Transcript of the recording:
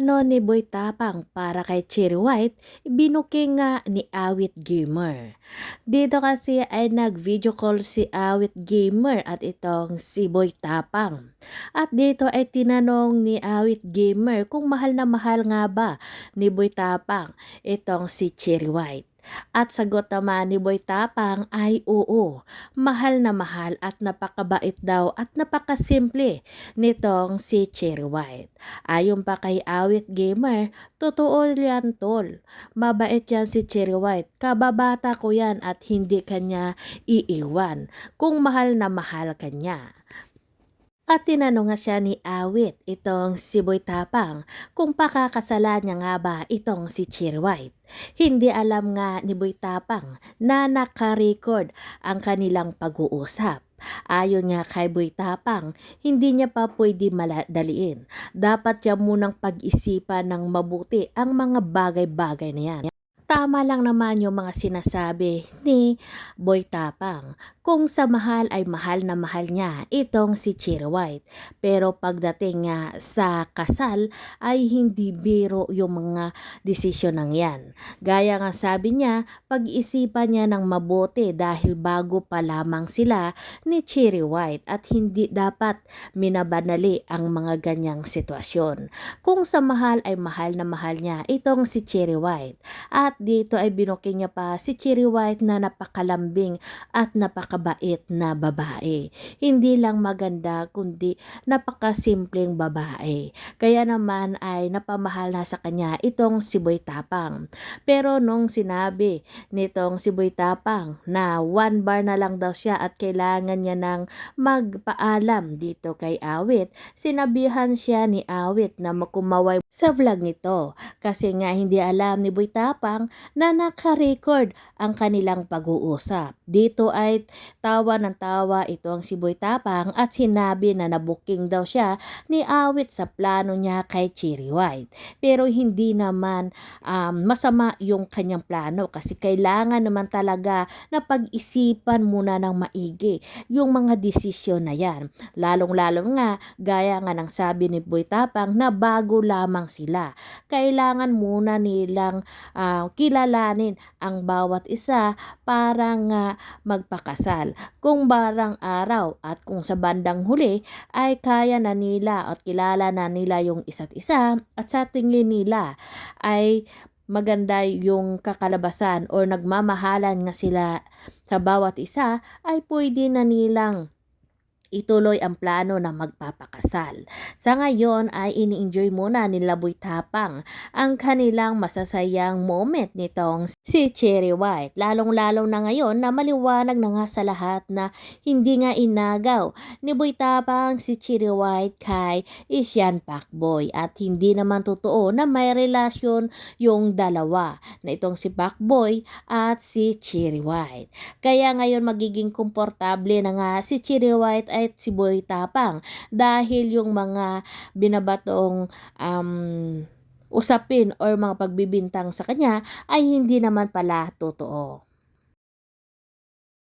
Ni Boy Tapang para kay Cherry White, binuking nga ni Awit Gamer. Dito kasi ay nag-video call si Awit Gamer at itong si Boy Tapang. At dito ay tinanong ni Awit Gamer kung mahal na mahal nga ba ni Boy Tapang itong si Cherry White. At sagot naman ni Boy Tapang ay oo, mahal na mahal at napakabait daw at napakasimple nitong si Cherry White. Ayon pa kay Awit Gamer, totoo yan tol. Mabait yan si Cherry White. Kababata ko yan at hindi kanya iiwan kung mahal na mahal kanya. At tinanong nga siya ni Awit, itong si Boy Tapang, kung pakakasalan niya nga ba itong si Cherry White. Hindi alam nga ni Boy Tapang na naka-record ang kanilang pag-uusap. Ayon nga kay Boy Tapang, hindi niya pa pwede madaliin. Dapat siya munang pag-isipan ng mabuti ang mga bagay-bagay na yan. Tama lang naman yung mga sinasabi ni Boy Tapang. Kung sa mahal ay mahal na mahal niya itong si Cherry White. Pero pagdating nga sa kasal ay hindi biro yung mga desisyon ng yan. Gaya nga sabi niya, pag-isipan niya ng mabuti dahil bago pa lamang sila ni Cherry White at hindi dapat minabanali ang mga ganyang sitwasyon. Kung sa mahal ay mahal na mahal niya itong si Cherry White. At dito ay binuking niya pa si Cherry White na napakalambing at napakabait na babae. Hindi lang maganda kundi napakasimpleng babae. Kaya naman ay napamahal na sa kanya itong si Boy Tapang. Pero nung sinabi nitong si Boy Tapang na 1 bar na lang daw siya at kailangan niya ng magpaalam dito kay Awit, sinabihan siya ni Awit na makumaway sa vlog nito kasi nga hindi alam ni Boy Tapang na naka-record ang kanilang pag-uusap. Dito ay tawa ng tawa itong si Boy Tapang at sinabi na nabuking daw siya ni Awit sa plano niya kay Cherry White. Pero hindi naman masama yung kanyang plano kasi kailangan naman talaga na pag-isipan muna ng maigi yung mga desisyon na yan. Lalong-lalo nga gaya nga ng sabi ni Boy Tapang na bago lamang sila. Kailangan muna nilang kilalanin ang bawat isa para nga magpakasal. Kung barang araw at kung sa bandang huli ay kaya na nila at kilala na nila yung isa't isa at sa tingin nila ay maganda yung kakalabasan o nagmamahalan nga sila sa bawat isa ay pwede na nilang ituloy ang plano na magpapakasal. Sa ngayon ay ini-enjoy muna ni Boy Tapang ang kanilang masasayang moment nitong si Cherry White. Lalong-lalong na ngayon na maliwanag na nga sa lahat na hindi nga inagaw ni Boy Tapang si Cherry White kay Isian Pacboy at hindi naman totoo na may relasyon yung dalawa na itong si Pacboy at si Cherry White. Kaya ngayon magiging komportable na nga si Cherry White at si Boy Tapang dahil yung mga binabatong usapin or mga pagbibintang sa kanya ay hindi naman pala totoo.